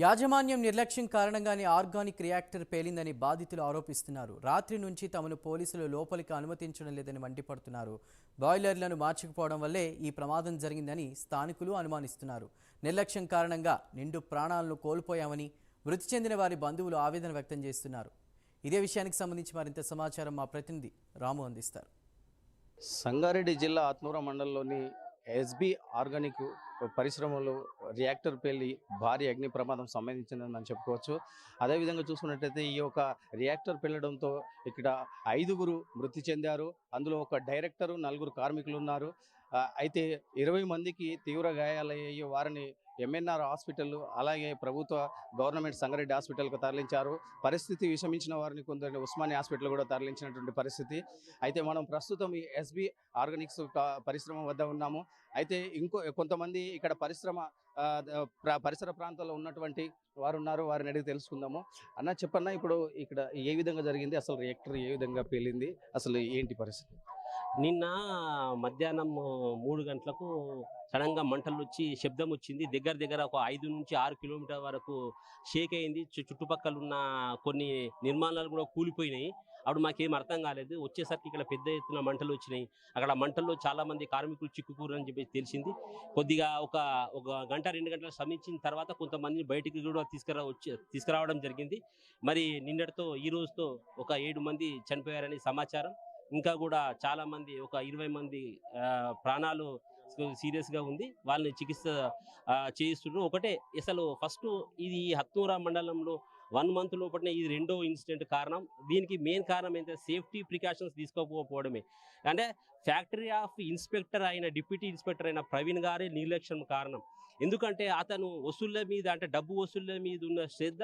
యాజమాన్యం నిర్లక్ష్యం కారణంగానే ఆర్గానిక్ రియాక్టర్ పేలిందని బాధితులు ఆరోపిస్తున్నారు. రాత్రి నుంచి తమను పోలీసులు లోపలికి అనుమతించడం లేదని మండిపడుతున్నారు. బాయిలర్లను మార్చకపోవడం వల్లే ఈ ప్రమాదం జరిగిందని స్థానికులు అనుమానిస్తున్నారు. నిర్లక్ష్యం కారణంగా నిండు ప్రాణాలను కోల్పోయామని మృతి చెందిన వారి బంధువులు ఆవేదన వ్యక్తం చేస్తున్నారు. ఇదే విషయానికి సంబంధించి మరింత సమాచారం మా ప్రతినిధి రాము అందిస్తారు. సంగారెడ్డి జిల్లా ఆత్మూరు మండలంలోని ఎస్బి ఆర్గానిక్ పరిశ్రమలో రియాక్టర్ పేలి భారీ అగ్ని ప్రమాదం సంభవించిందని చెప్పుకోవచ్చు. అదేవిధంగా చూసుకున్నట్లయితే ఈ యొక్క రియాక్టర్ పేలడంతో ఇక్కడ 5గురు మృతి చెందారు. అందులో ఒక డైరెక్టరు, 4 కార్మికులు ఉన్నారు. అయితే 20 మందికి తీవ్ర గాయాలయ్యి వారిని ఎంఎన్ఆర్ హాస్పిటల్ అలాగే ప్రభుత్వ గవర్నమెంట్ సంగారెడ్డి హాస్పిటల్కు తరలించారు. పరిస్థితి విషమించిన వారిని కొందరిని ఉస్మానియా హాస్పిటల్ కూడా తరలించినటువంటి పరిస్థితి. అయితే మనం ప్రస్తుతం ఈ ఎస్బి ఆర్గానిక్స్ పరిశ్రమ వద్ద ఉన్నాము. అయితే కొంతమంది ఇక్కడ పరిసర ప్రాంతాల్లో ఉన్నటువంటి వారు ఉన్నారు. వారిని అడిగి తెలుసుకుందాము. అన్న చెప్పన్నా, ఇప్పుడు ఇక్కడ ఏ విధంగా జరిగింది, అసలు రియాక్టర్ ఏ విధంగా పేలింది, అసలు ఏంటి పరిస్థితి? నిన్న మధ్యాహ్నం 3 గంటలకు సడన్గా మంటలు వచ్చి శబ్దం వచ్చింది. దగ్గర ఒక 5 నుంచి 6 కిలోమీటర్ వరకు షేక్ అయింది. చుట్టుపక్కల ఉన్న కొన్ని నిర్మాణాలు కూడా కూలిపోయినాయి. అప్పుడు మాకేం అర్థం కాలేదు. వచ్చేసరికి ఇక్కడ పెద్ద ఎత్తున మంటలు వచ్చినాయి. అక్కడ మంటల్లో చాలా మంది కార్మికులు చిక్కుకూరని చెప్పి తెలిసింది. కొద్దిగా ఒక గంట 2 గంటలు శ్రమించిన తర్వాత కొంతమందిని బయటికి కూడా తీసుకురావడం జరిగింది. మరి నిన్నటితో ఈ రోజుతో ఒక 7 మంది చనిపోయారని సమాచారం. ఇంకా కూడా చాలా మంది ఒక 20 మంది ప్రాణాలు సీరియస్గా ఉంది. వాళ్ళని చికిత్స చేయిస్తున్నారు. ఒకటే అసలు ఫస్ట్ ఇది హత్నూరా మండలంలో 1 మంత్ లోపలనే ఇది రెండో ఇన్సిడెంట్ కారణం. దీనికి మెయిన్ కారణం ఏంటంటే సేఫ్టీ ప్రికాషన్స్ తీసుకోకపోవడమే. అంటే ఫ్యాక్టరీ ఆఫ్ ఇన్స్పెక్టర్ అయిన డిప్యూటీ ఇన్స్పెక్టర్ అయిన ప్రవీణ్ గారి నిర్లక్ష్యం కారణం. ఎందుకంటే అతను వసూళ్ల మీద, అంటే డబ్బు వసూళ్ల మీద ఉన్న శ్రద్ధ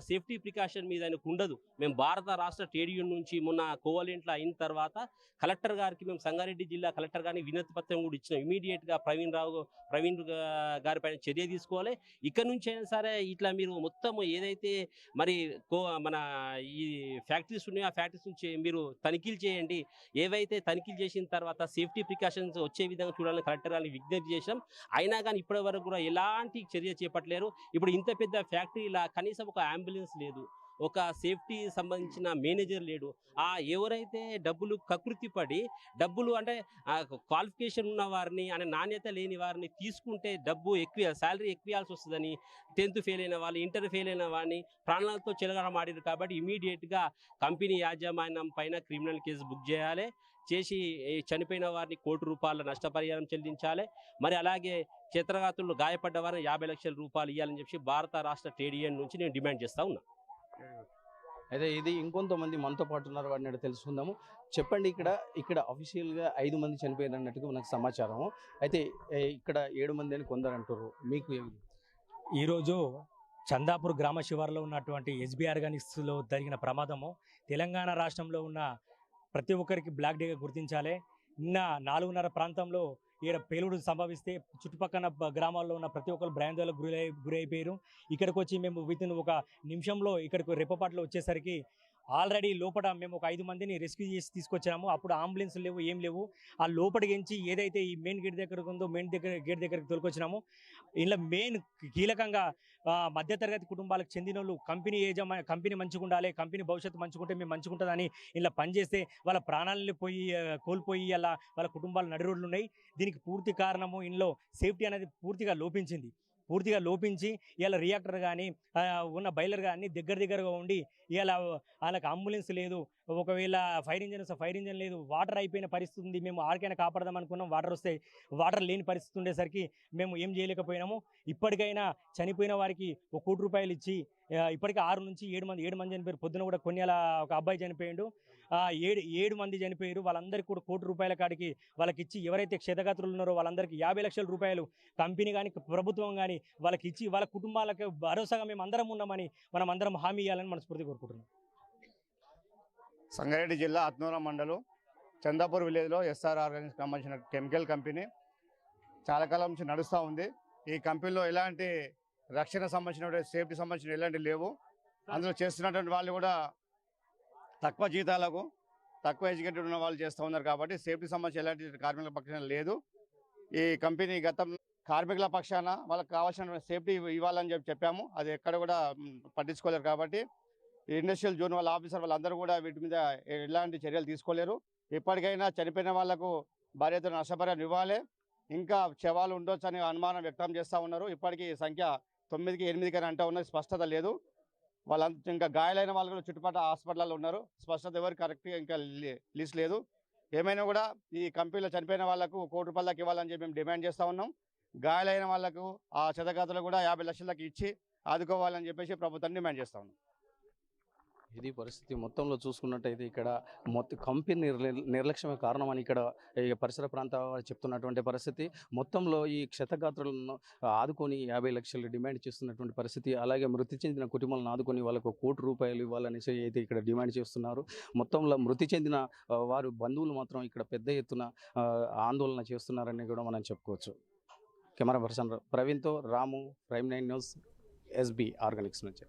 సేఫ్టీ ప్రికాషన్ మీద ఆయనకు ఉండదు. మేము భారత రాష్ట్ర ట్రేడ్ యూనియన్ నుంచి మొన్న కోవలెంట్లో అయిన తర్వాత కలెక్టర్ గారికి, మేము సంగారెడ్డి జిల్లా కలెక్టర్ గారిని వినతి పత్రం కూడా ఇచ్చినాం. ఇమీడియట్గా ప్రవీణ్ గారి పైన చర్య తీసుకోవాలి. ఇక్కడ నుంచి అయినా సరే ఇట్లా మీరు మొత్తం ఏదైతే మరి మన ఈ ఫ్యాక్టరీస్ ఉన్నాయో ఆ ఫ్యాక్టరీస్ నుంచి మీరు తనిఖీలు చేయండి. ఏవైతే తనిఖీలు చేసిన తర్వాత సేఫ్టీ ప్రికాషన్స్ వచ్చే విధంగా చూడాలని కలెక్టర్ గారిని విజ్ఞప్తి చేశాం. అయినా కానీ ఇప్పటి వరకు కూడా ఎలాంటి చర్య చేపట్టలేరు. ఇప్పుడు ఇంత పెద్ద ఫ్యాక్టరీలా కనీసం ఒక అంబులెన్స్ లేదు, ఒక సేఫ్టీ సంబంధించిన మేనేజర్ లేడు. ఎవరైతే డబ్బులు కకృతి పడి డబ్బులు అంటే క్వాలిఫికేషన్ ఉన్న వారిని, అంటే నాణ్యత లేని వారిని తీసుకుంటే డబ్బు ఎక్కువ, శాలరీ ఎక్కువేయాల్సి వస్తుందని 10th ఫెయిల్ అయిన వాళ్ళు, ఇంటర్ ఫెయిల్ అయిన వారిని ప్రాణాలతో చెలగాటమాడారు. కాబట్టి ఇమీడియట్గా కంపెనీ యాజమాన్యం పైన క్రిమినల్ కేసు బుక్ చేసి చనిపోయిన వారిని ₹1,00,00,000 నష్టపరిహారం చెల్లించాలి. మరి అలాగే క్షేత్రఘాతులు గాయపడ్డ వారిని ₹50,00,000 ఇవ్వాలని చెప్పి భారత రాష్ట్ర ట్రేడ్ యూనియన్ నుంచి నేను డిమాండ్ చేస్తా ఉన్నా. అయితే ఇది ఇంకొంతమంది మనతో పాటు ఉన్నారు, వాడిని తెలుసుకుందాము. చెప్పండి, ఇక్కడ అఫీషియల్గా 5 మంది చనిపోయారు అన్నట్టుగా మనకు సమాచారం. అయితే ఇక్కడ 7 మంది అని కొందరు అంటారు. మీకు ఈరోజు చందాపూర్ గ్రామ శివారులో ఉన్నటువంటి ఎస్బి ఆర్గానిక్స్లో జరిగిన ప్రమాదము తెలంగాణ రాష్ట్రంలో ఉన్న ప్రతి ఒక్కరికి బ్లాక్ డేగా గుర్తించాలి. నిన్న 4:30 ప్రాంతంలో ఈడ పేలుడు సంభవిస్తే చుట్టుపక్కల గ్రామాల్లో ఉన్న ప్రతి ఒక్కరు భయాందోళనకు గురైపోయారు. ఇక్కడికి వచ్చి మేము వితిన్ ఒక నిమిషంలో ఇక్కడికి రెప్పపాట్లో వచ్చేసరికి ఆల్రెడీ లోపల మేము ఒక 5 మందిని రెస్క్యూ చేసి తీసుకొచ్చాము. అప్పుడు అంబులెన్స్ లేవు, ఏం లేవు. ఆ లోపలికి ఎంచి ఏదైతే ఈ మెయిన్ గేట్ దగ్గర ఉందో గేట్ దగ్గరికి తోలుకొచ్చినాము. ఇలా మెయిన్ కీలకంగా మధ్యతరగతి కుటుంబాలకు చెందిన వాళ్ళు కంపెనీ మంచిగా ఉండాలి, కంపెనీ భవిష్యత్తు మంచిగుంటే మేము మంచిగుంటుందని ఇలా పనిచేస్తే వాళ్ళ ప్రాణాలని కోల్పోయి అలా వాళ్ళ కుటుంబాలు నడిరోడ్లు ఉన్నాయి. దీనికి పూర్తి కారణము ఇంట్లో సేఫ్టీ అనేది పూర్తిగా లోపించి ఇలా రియాక్టర్ కానీ ఉన్న బైలర్ కానీ దగ్గరగా ఉండి ఇలా వాళ్ళకి అంబులెన్స్ లేదు, ఒకవేళ ఫైర్ ఇంజన్ లేదు, వాటర్ అయిపోయిన పరిస్థితి ఉంది. మేము ఆడికైనా కాపాడదాం అనుకున్నాం, వాటర్ లేని పరిస్థితి ఉండేసరికి మేము ఏం చేయలేకపోయినాము. ఇప్పటికైనా చనిపోయిన వారికి ₹1,00,00,000 ఇచ్చి ఇప్పటికీ 6 నుంచి 7 మంది చనిపోయారు. పొద్దున కూడా కొన్నేళ్ళ ఒక అబ్బాయి చనిపోయాడు. 7 మంది చనిపోయారు. వాళ్ళందరికీ కూడా ₹1,00,00,000 కాడికి వాళ్ళకి ఇచ్చి, ఎవరైతే క్షతగాత్రులు ఉన్నారో వాళ్ళందరికీ ₹50,00,000 కంపెనీ కానీ ప్రభుత్వం కానీ వాళ్ళకి ఇచ్చి వాళ్ళ కుటుంబాలకు భరోసాగా మేము అందరం ఉన్నామని మనం అందరం హామీ ఇవ్వాలని మనస్ఫూర్తిగా కోరుకుంటున్నాం. సంగారెడ్డి జిల్లా ఆత్మూరు మండలం చందాపూర్ విలేజ్లో ఎస్ఆర్ ఆర్గానిక్స్ సంబంధించిన కెమికల్ కంపెనీ చాలా కాలం నుంచి నడుస్తూ ఉంది. ఈ కంపెనీలో ఎలాంటి రక్షణ సంబంధించిన, సేఫ్టీ సంబంధించిన ఎలాంటి లేవు. అందులో చేస్తున్నటువంటి వాళ్ళు కూడా తక్కువ జీతాలకు, తక్కువ ఎడ్యుకేటెడ్ ఉన్న వాళ్ళు చేస్తూ ఉన్నారు. కాబట్టి సేఫ్టీ సంబంధించి ఎలాంటి కార్మికుల పక్షాన లేదు. ఈ కంపెనీ కార్మికుల పక్షాన వాళ్ళకి కావాల్సిన సేఫ్టీ ఇవ్వాలని చెప్పాము. అది ఎక్కడ కూడా పట్టించుకోలేరు. కాబట్టి ఇండస్ట్రియల్ జోన్ వాళ్ళ ఆఫీసర్ వాళ్ళందరూ కూడా వీటి మీద ఎలాంటి చర్యలు తీసుకోలేరు. ఇప్పటికైనా చనిపోయిన వాళ్లకు భార్యతో నష్టపరిహారం ఇవ్వాలి. ఇంకా శవాలు ఉండొచ్చు అనే అనుమానం వ్యక్తం చేస్తూ ఉన్నారు. ఇప్పటికీ సంఖ్య 9కి 8కి అంటూ ఉన్నది, స్పష్టత లేదు. వాళ్ళంతా ఇంకా గాయాలైన వాళ్ళు కూడా చుట్టుపక్కల హాస్పిటల్లో ఉన్నారు. స్పష్టత ఎవరు కరెక్ట్గా ఇంకా లిస్ట్ లేదు. ఏమైనా కూడా ఈ కంపెనీలో చనిపోయిన వాళ్ళకు ₹1 కోటి దాకా ఇవ్వాలని చెప్పి మేము డిమాండ్ చేస్తూ ఉన్నాం. గాయాలైన వాళ్ళకు ఆ క్షతగాత్రులు కూడా 50 లక్షలకి ఇచ్చి ఆదుకోవాలని చెప్పేసి ప్రభుత్వాన్ని డిమాండ్ చేస్తూ ఉన్నాం. ఇది పరిస్థితి. మొత్తంలో చూసుకున్నట్టయితే ఇక్కడ మొత్తం కంపెనీ నిర్లక్ష్యమే కారణమని ఇక్కడ ఈ పరిసర ప్రాంత వారు చెప్తున్నటువంటి పరిస్థితి. మొత్తంలో ఈ క్షతగాత్రులను ఆదుకొని 50 లక్షలు డిమాండ్ చేస్తున్నటువంటి పరిస్థితి. అలాగే మృతి చెందిన కుటుంబాలను ఆదుకొని వాళ్ళకు ₹1 కోటి ఇవ్వాలనేసి అయితే ఇక్కడ డిమాండ్ చేస్తున్నారు. మొత్తంలో మృతి చెందిన వారు బంధువులు మాత్రం ఇక్కడ పెద్ద ఎత్తున ఆందోళన చేస్తున్నారని కూడా మనం చెప్పుకోవచ్చు. కెమెరా పర్సన్ ప్రవీణ్తో రాము, ప్రైమ్ 9 న్యూస్, ఎస్బీ ఆర్గానిక్స్ నుంచి.